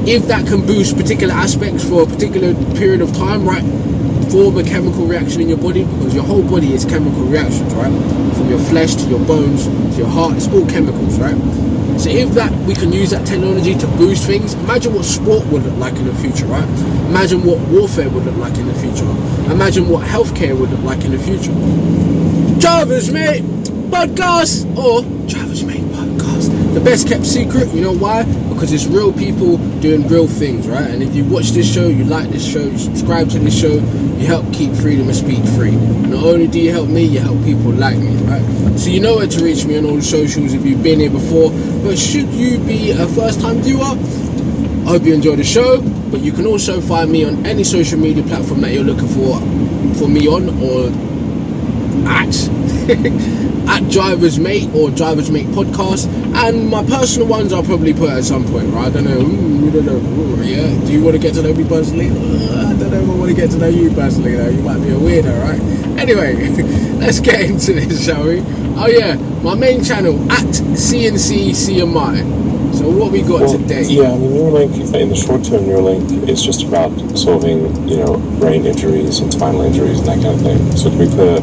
if that can boost particular aspects for a particular period of time, right, form a chemical reaction in your body, because your whole body is chemical reactions, right? From your flesh to your bones to your heart, it's all chemicals, right? So if that we can use that technology to boost things, imagine what sport would look like in the future, right? Imagine what warfare would look like in the future. Imagine what healthcare would look like in the future. Drivers Mate Podcast or Drivers Mate Podcast. The best kept secret, you know why? Because it's real people doing real things, right? And if you watch this show, you like this show, you subscribe to this show, you help keep freedom of speech free. Not only do you help me, you help people like me, right? So you know where to reach me on all the socials if you've been here before. But should you be a first-time viewer, I hope you enjoy the show. But you can also find me on any social media platform that you're looking for me on, or at Drivers Mate or Drivers Mate Podcast. And my personal ones I'll probably put at some point, right? I don't know. Yeah, do you want to get to know me personally? I don't know if I want to get to know you personally, though. You might be a weirdo, right? Anyway, let's get into this, shall we? Oh yeah, my main channel at CNCCMI. So what we got today? Yeah, I mean, Neuralink, in the short term, Neuralink is just about solving, brain injuries and spinal injuries and that kind of thing. So to be clear,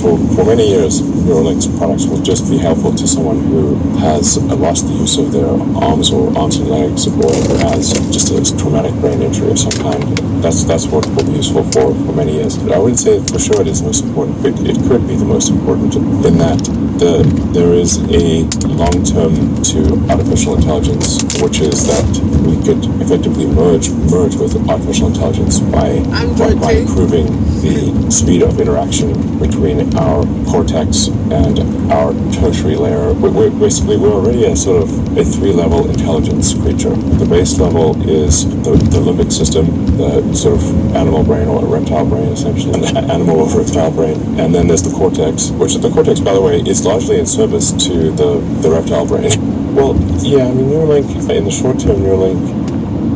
for many years, Neuralink's products will just be helpful to someone who has lost the use of their arms and legs, or who has just a traumatic brain injury of some kind. That's what will be useful for many years. But I wouldn't say for sure it is most important, but it could be the most important in that there is a long-term to artificial intelligence, which is that we could effectively merge with artificial intelligence by improving the speed of interaction between our cortex and our tertiary layer. We're already a sort of a 3-level intelligence creature. The base level is the limbic system, the sort of animal brain or reptile brain, essentially, animal or reptile brain. And then there's the cortex, which the cortex, by the way, is largely in service to the reptile brain. Well, yeah, I mean, Neuralink, in the short term, Neuralink.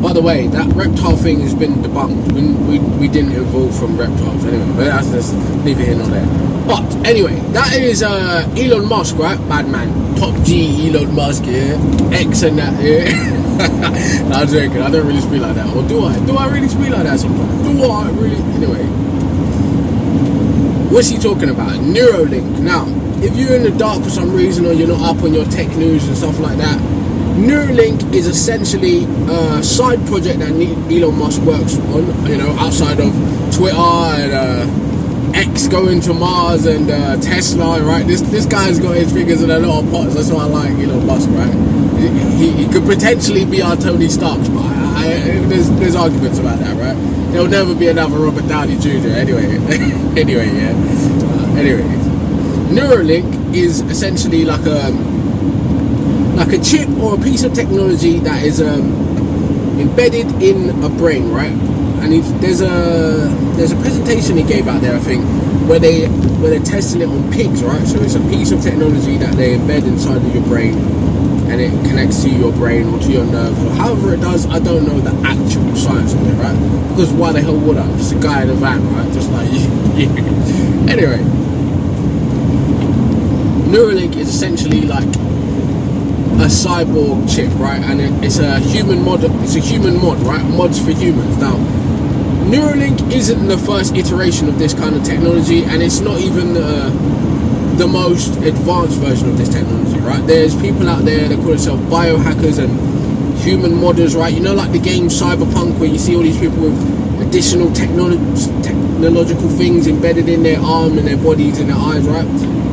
By the way, that reptile thing has been debunked. We didn't evolve from reptiles anyway, but that's just neither here nor there. But anyway, that is Elon Musk, right? Bad man. Top G Elon Musk, yeah. X and that, yeah. No, I'm joking. I don't really speak like that. Or do I? Do I really speak like that sometimes? Do I really? Anyway. What's he talking about? Neuralink. Now, if you're in the dark for some reason, or you're not up on your tech news and stuff like that, Neuralink is essentially a side project that Elon Musk works on, outside of Twitter and X going to Mars and Tesla, right? This guy's got his fingers in a lot of pots. That's why I like Elon Musk, right? He could potentially be our Tony Stark, but there's arguments about that, right? There'll never be another Robert Downey Jr. Anyway, yeah. Neuralink is essentially like a chip or a piece of technology that is embedded in a brain, right? And there's a presentation he gave out there, I think, where they're testing it on pigs, right? So it's a piece of technology that they embed inside of your brain, and it connects to your brain or to your nerves, or however it does. I don't know the actual science of it, right? Because why the hell would I? I'm just a guy in a van, right? Just like you. Anyway, Neuralink is essentially like a cyborg chip, right? And it's a human mod. It's a human mod, right? Mods for humans. Now, Neuralink isn't the first iteration of this kind of technology, and it's not even the most advanced version of this technology, right? There's people out there that call themselves biohackers and human modders, right? Like the game Cyberpunk, where you see all these people with additional technological things embedded in their arm and their bodies and their eyes, right?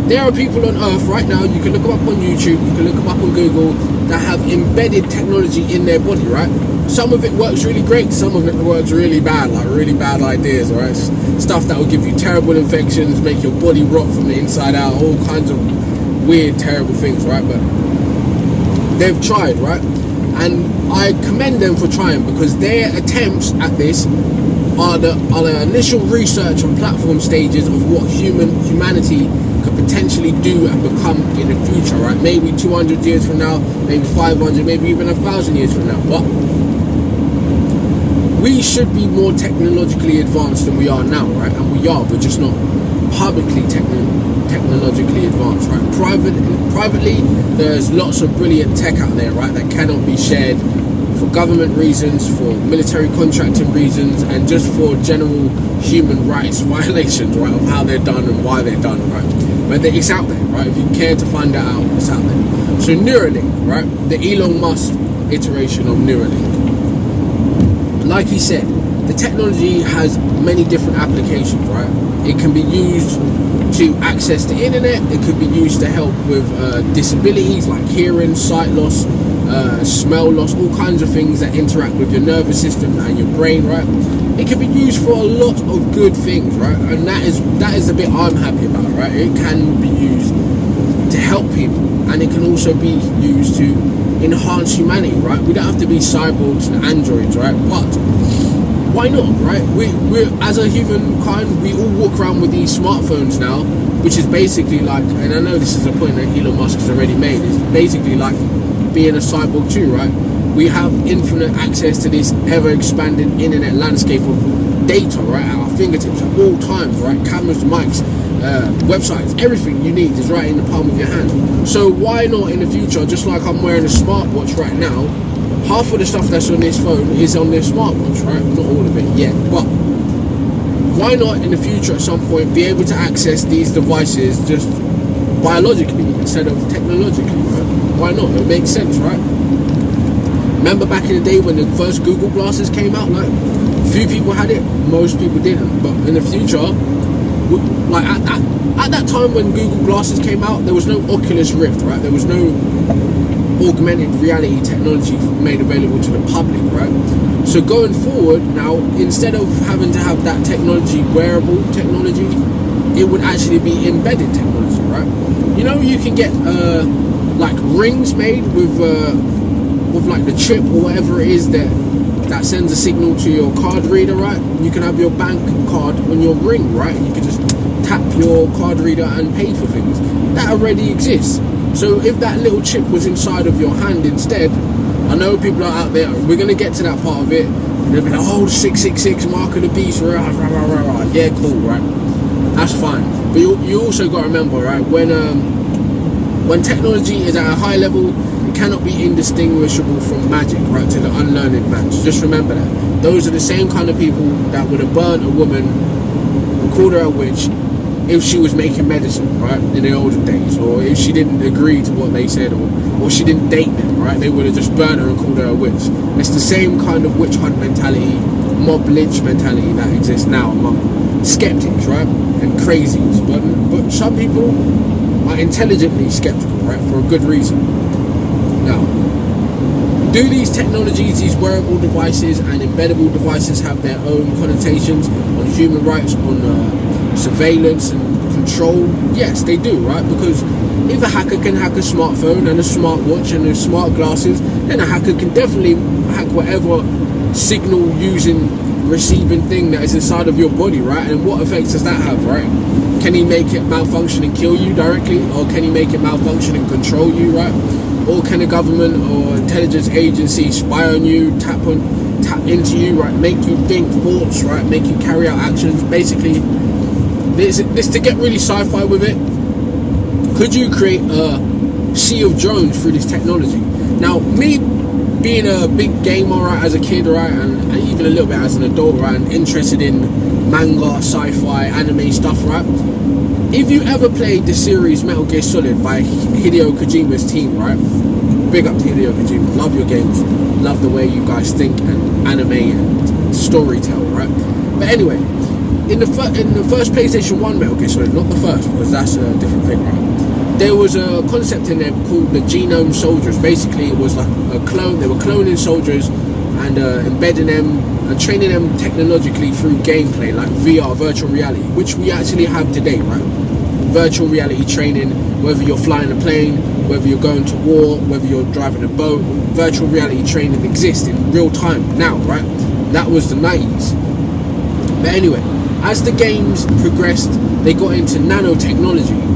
There are people on Earth right now, you can look them up on YouTube, you can look them up on Google, that have embedded technology in their body, right? Some of it works really great, some of it works really bad, like really bad ideas, right? Stuff that will give you terrible infections, make your body rot from the inside out, all kinds of weird, terrible things, right? But they've tried, right? And I commend them for trying, because their attempts at this are the initial research and platform stages of what humanity could potentially do and become in the future, right? Maybe 200 years from now, maybe 500, maybe even 1,000 years from now. But we should be more technologically advanced than we are now, right? And we are, but just not publicly technologically advanced, right? Privately, there's lots of brilliant tech out there, right, that cannot be shared for government reasons, for military contracting reasons, and just for general human rights violations, right, of how they're done and why they're done, right? But it's out there, right? If you care to find that out, it's out there. So Neuralink, right? The Elon Musk iteration of Neuralink. Like he said, the technology has many different applications, right? It can be used to access the internet. It could be used to help with disabilities like hearing, sight loss, smell loss, all kinds of things that interact with your nervous system and your brain, right? It can be used for a lot of good things, right? And that is the bit I'm happy about, right? It can be used to help people, and it can also be used to enhance humanity, right? We don't have to be cyborgs and androids, right? But why not, right? We're as a humankind, we all walk around with these smartphones now, which is basically like, and I know this is a point that Elon Musk has already made, it's basically like being a cyborg too, right? We have infinite access to this ever-expanding internet landscape of data, right, at our fingertips at all times, right? Cameras, mics, websites, everything you need is right in the palm of your hand. So why not in the future, just like I'm wearing a smartwatch right now, half of the stuff that's on this phone is on this smartwatch, right? Not all of it yet, but why not in the future at some point be able to access these devices just biologically instead of technologically, right? Why not? It makes sense, right? Remember back in the day when the first Google glasses came out, like few people had it, most people didn't. But in the future, like at that time when Google glasses came out, there was no Oculus Rift, right? There was no augmented reality technology made available to the public, right? So going forward now, instead of having to have that technology, wearable technology, it would actually be embedded technology, right? You know, you can get like rings made with like the chip or whatever it is that sends a signal to your card reader, right? You can have your bank card on your ring, right? You can just tap your card reader and pay for things. That already exists. So if that little chip was inside of your hand instead, I know people are out there, we're going to get to that part of it, they'll be like, oh, 666, mark of the beast, rah, rah, rah, rah, rah. Yeah, cool, right? That's fine. But you also got to remember, right, when technology is at a high level, it cannot be indistinguishable from magic, right, to the unlearned man. So just remember that. Those are the same kind of people that would have burnt a woman and called her a witch if she was making medicine, right, in the olden days, or if she didn't agree to what they said, or she didn't date them, right, they would have just burnt her and called her a witch. It's the same kind of witch hunt mentality, mob lynch mentality that exists now among skeptics, right, and crazies. But some people are intelligently skeptical, right, for a good reason. Now, do these technologies, these wearable devices and embeddable devices have their own connotations on human rights, on surveillance and control? Yes, they do, right? Because if a hacker can hack a smartphone and a smartwatch and a smart glasses, then a hacker can definitely hack whatever signal using receiving thing that is inside of your body, right? And what effects does that have, right? Can he make it malfunction and kill you directly, or can he make it malfunction and control you, right? Or can a government or intelligence agency spy on you, tap into you, right? Make you think thoughts, right? Make you carry out actions. Basically, this to get really sci-fi with it. Could you create a sea of drones through this technology? Now, me being a big gamer, right, as a kid, right, and even a little bit as an adult, right, and interested in manga, sci-fi, anime stuff, right? If you ever played the series Metal Gear Solid by Hideo Kojima's team, right? Big up to Hideo Kojima. Love your games. Love the way you guys think and anime and story tell, right? But anyway, in the first PlayStation 1 Metal Gear Solid, not the first, because that's a different thing, right? There was a concept in there called the Genome Soldiers. Basically, it was like a clone. They were cloning soldiers and embedding them and training them technologically through gameplay, like VR, virtual reality, which we actually have today, right? Virtual reality training, whether you're flying a plane, whether you're going to war, whether you're driving a boat, virtual reality training exists in real time now, right? That was the 90s. But anyway, as the games progressed, they got into nanotechnology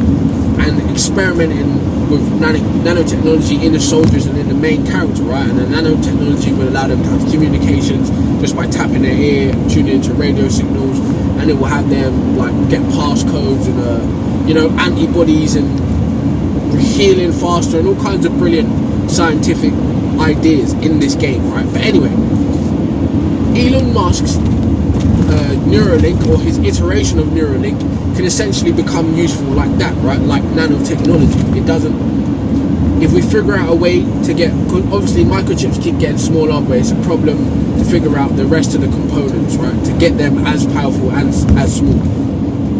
and experimenting with nanotechnology in the soldiers and in the main character, right? And the nanotechnology would allow them to have communications just by tapping their ear, tuning into radio signals, and it will have them like get passcodes and antibodies and healing faster and all kinds of brilliant scientific ideas in this game, right? But anyway, Elon Musk's Neuralink, or his iteration of Neuralink, can essentially become useful like that, right? Like nanotechnology. It doesn't, if we figure out a way to get, obviously microchips keep getting smaller, but it's a problem to figure out the rest of the components, right? To get them as powerful and as small.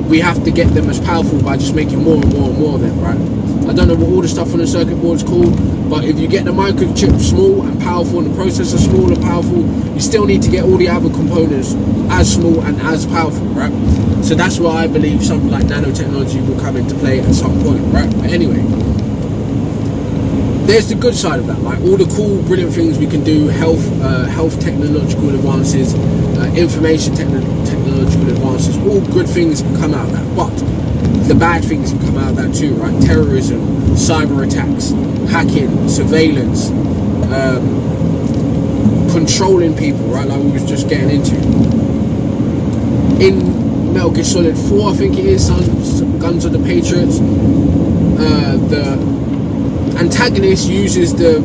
We have to get them as powerful by just making more and more and more of them, right? I don't know what all the stuff on the circuit board is called, but if you get the microchip small and powerful and the processor small and powerful, you still need to get all the other components as small and as powerful, right? So that's why I believe something like nanotechnology will come into play at some point, right? But anyway, there's the good side of that, like all the cool, brilliant things we can do, health technological advances, information technological advances, all good things can come out of that. But the bad things can come out of that too, right? Terrorism, cyber attacks, hacking, surveillance, controlling people, right? Like we was just getting into. In Metal Gear Solid 4, I think it is, some Guns of the Patriots, the antagonist uses the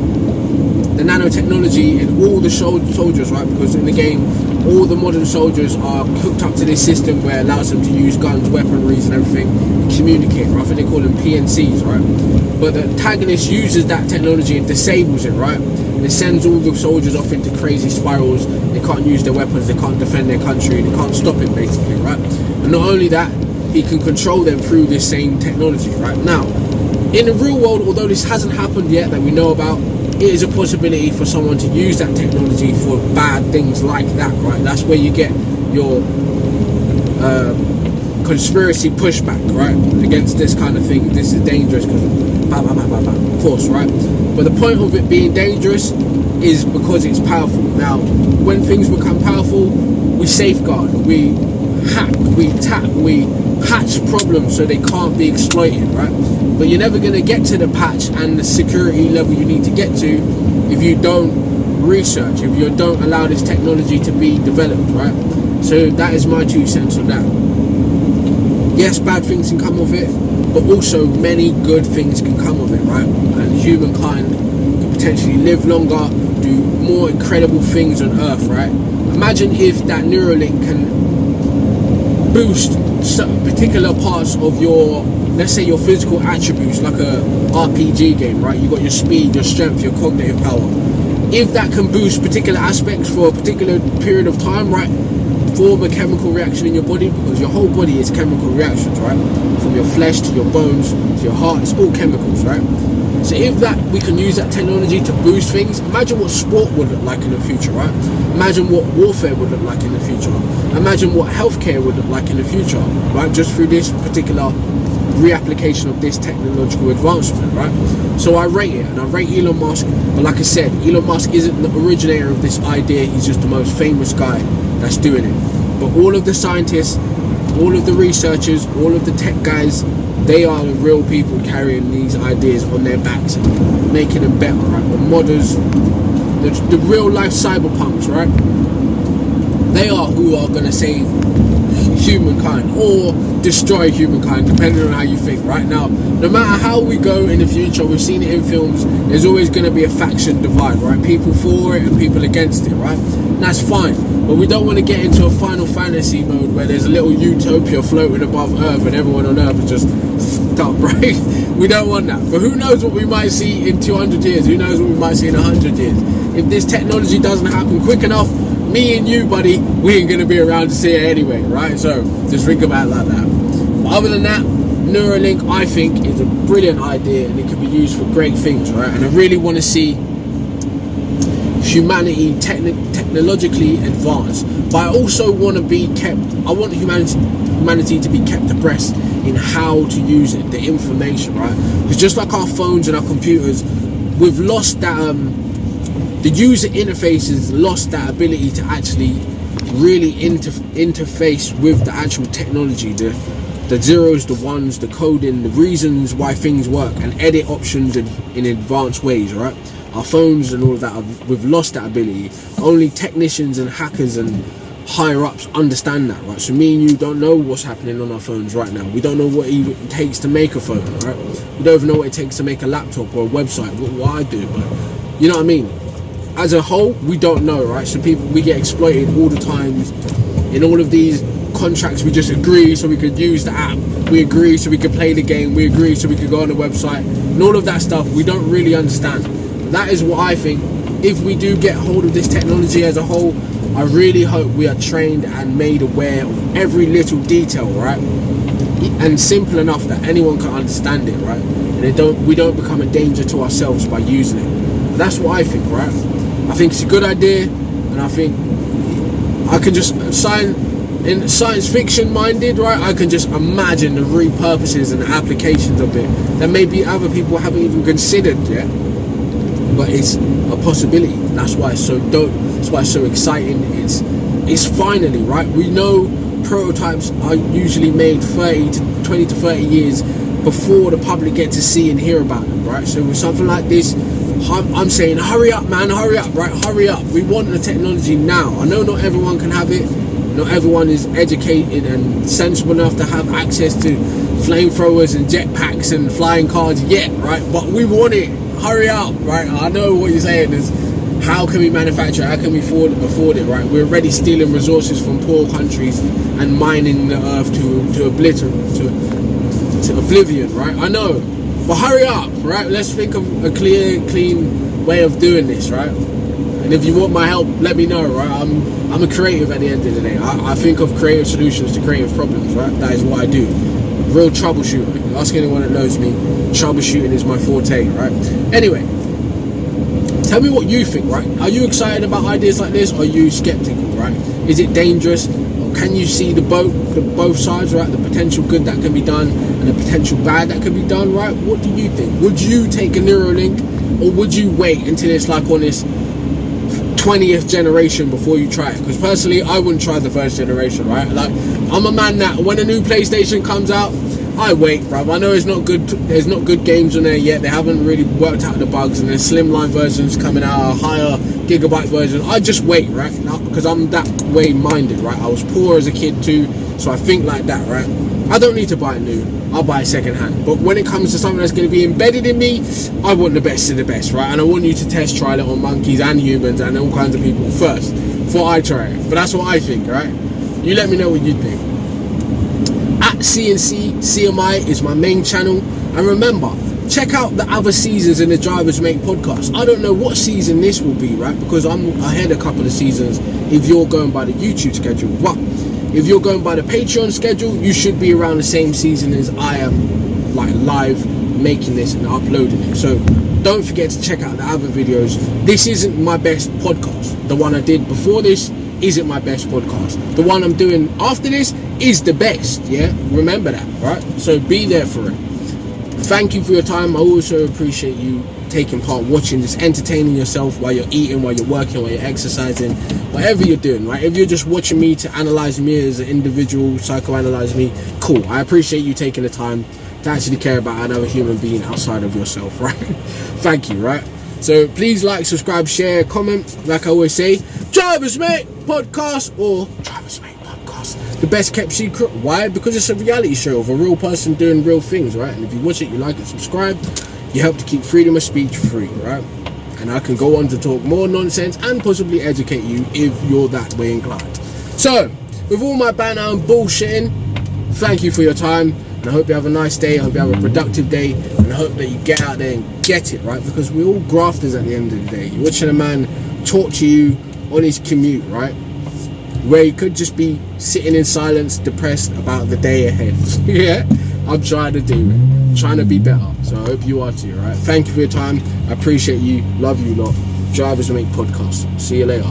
nanotechnology in all the soldiers, right? Because in the game, all the modern soldiers are hooked up to this system where it allows them to use guns, weaponries and everything, and communicate, right? I think they call them PNCs, right? But the antagonist uses that technology and disables it, right? And it sends all the soldiers off into crazy spirals. They can't use their weapons, they can't defend their country, they can't stop it, basically, right? And not only that, he can control them through this same technology, right? Now, in the real world, although this hasn't happened yet that we know about, it is a possibility for someone to use that technology for bad things like that, right? That's where you get your conspiracy pushback, right? Against this kind of thing. This is dangerous because of course, right? But the point of it being dangerous is because it's powerful. Now, when things become powerful, we safeguard, we hack, we tap, we patch problems so they can't be exploited, right? But you're never going to get to the patch and the security level you need to get to if you don't research, if you don't allow this technology to be developed, right? So that is my 2 cents on that. Yes, bad things can come of it, but also many good things can come of it, right? And humankind can potentially live longer, do more incredible things on Earth, right? Imagine if that Neuralink can boost particular parts of your, let's say, your physical attributes, like a RPG game, right? You got your speed, your strength, your cognitive power. If that can boost particular aspects for a particular period of time, right, form a chemical reaction in your body, because your whole body is chemical reactions, right? From your flesh to your bones to your heart, it's all chemicals, right? So if that we can use that technology to boost things, imagine what sport would look like in the future, right? Imagine what warfare would look like in the future. Imagine what healthcare would look like in the future, right? Just through this particular reapplication of this technological advancement, right? So I rate it, and I rate Elon Musk, but like I said, Elon Musk isn't the originator of this idea, he's just the most famous guy that's doing it. But all of the scientists, all of the researchers, all of the tech guys, they are the real people carrying these ideas on their backs and making them better, right? The modders, the real life cyberpunks, right? They are who are going to save humankind or destroy humankind, depending on how you think. Right now, no matter how we go in the future, we've seen it in films, there's always going to be a faction divide, right? People for it and people against it, right? And that's fine, but we don't want to get into a Final Fantasy mode where there's a little utopia floating above Earth and everyone on Earth is just fucked up, right? We don't want that. But who knows what we might see in 200 years? Who knows what we might see in 100 years? If this technology doesn't happen quick enough, me and you, buddy, we ain't going to be around to see it anyway, right? So just think about it like that. But other than that, Neuralink, I think, is a brilliant idea and it can be used for great things, right? And I really want to see humanity technologically advanced, but I also want to be kept, I want humanity to be kept abreast in how to use it, the information, right? Because just like our phones and our computers, we've lost that, the user interface has lost that ability to actually really interface with the actual technology, the zeros, the ones, the coding, the reasons why things work, and edit options in advanced ways, right? Our phones and all of that, we've lost that ability. Only technicians and hackers and higher ups understand that, right? So me and you don't know what's happening on our phones right now. We don't know what it even takes to make a phone, right? We don't even know what it takes to make a laptop or a website, what I do, but you know what I mean? As a whole, we don't know, right? So we get exploited all the times in all of these contracts. We just agree so we could use the app, we agree so we could play the game, we agree so we could go on the website, and all of that stuff we don't really understand. That is what I think. If we do get hold of this technology as a whole, I really hope we are trained and made aware of every little detail, right? And simple enough that anyone can understand it, right? And we don't become a danger to ourselves by using it. That's what I think, right? I think it's a good idea, and I think I can just in science fiction minded, right? I can just imagine the repurposes and the applications of it that maybe other people haven't even considered yet. But it's a possibility. That's why it's so dope. That's why it's so exciting. It's finally, right? We know prototypes are usually made 20 to 30 years before the public get to see and hear about them, right? So with something like this, I'm saying hurry up, man, hurry up, right? Hurry up. We want the technology now. I know not everyone can have it. Not everyone is educated and sensible enough to have access to flamethrowers and jetpacks and flying cars yet, right? But we want it. Hurry up, right? I know what you're saying is, how can we manufacture? How can we afford it, right? We're already stealing resources from poor countries and mining the earth to oblivion, right? I know, but hurry up, right? Let's think of a clean way of doing this, right? And if you want my help, let me know, right? I'm a creative at the end of the day. I think of creative solutions to creative problems, right? That is what I do. Real troubleshooter. Ask anyone that knows me. Troubleshooting is my forte, right? Anyway, tell me what you think, right? Are you excited about ideas like this, or are you skeptical, right? Is it dangerous, or can you see the both sides, right? The potential good that can be done and the potential bad that can be done, right? What do you think? Would you take a Neuralink, or would you wait until it's like on this 20th generation before you try it? Because personally, I wouldn't try the first generation, right? Like, I'm a man that when a new PlayStation comes out, I wait, bruv. I know it's not good. There's not good games on there yet. They haven't really worked out the bugs, and there's slimline versions coming out, a higher gigabyte version. I just wait, right? Because I'm that way minded, right? I was poor as a kid too, so I think like that, right? I don't need to buy it new. I'll buy it second hand. But when it comes to something that's going to be embedded in me, I want the best of the best, right? And I want you to test trial it on monkeys and humans and all kinds of people first before I try it. But that's what I think, right? You let me know what you think. At CMI is my main channel, and remember, check out the other seasons in the Drivers Make podcast. I don't know what season this will be, right? Because I'm ahead a couple of seasons if you're going by the YouTube schedule. But if you're going by the Patreon schedule, you should be around the same season as I am, like live making this and uploading it. So don't forget to check out the other videos. This isn't my best podcast. The one I did before this isn't my best podcast. The one I'm doing after this is the best, yeah? Remember that, right? So be there for it. Thank you for your time. I also appreciate you taking part, watching this, entertaining yourself while you're eating, while you're working, while you're exercising, whatever you're doing, right? If you're just watching me to analyze me as an individual, psychoanalyze me, cool. I appreciate you taking the time to actually care about another human being outside of yourself, right? Thank you, right? So please like, subscribe, share, comment. Like I always say, Drivers Mate Podcast, or Drivers Mate Podcast, the best kept secret. Why? Because it's a reality show of a real person doing real things, right? And if you watch it, you like it, subscribe, you help to keep freedom of speech free, right? And I can go on to talk more nonsense and possibly educate you if you're that way inclined. So, with all my banter and bullshitting, thank you for your time. And I hope you have a nice day. I hope you have a productive day. And I hope that you get out there and get it, right? Because we're all grafters at the end of the day. You're watching a man talk to you on his commute, right? Where he could just be sitting in silence, depressed about the day ahead. Yeah? I'm trying to do it. I'm trying to be better. So I hope you are too, right? Thank you for your time. I appreciate you. Love you lot. Drivers Make Podcast. See you later.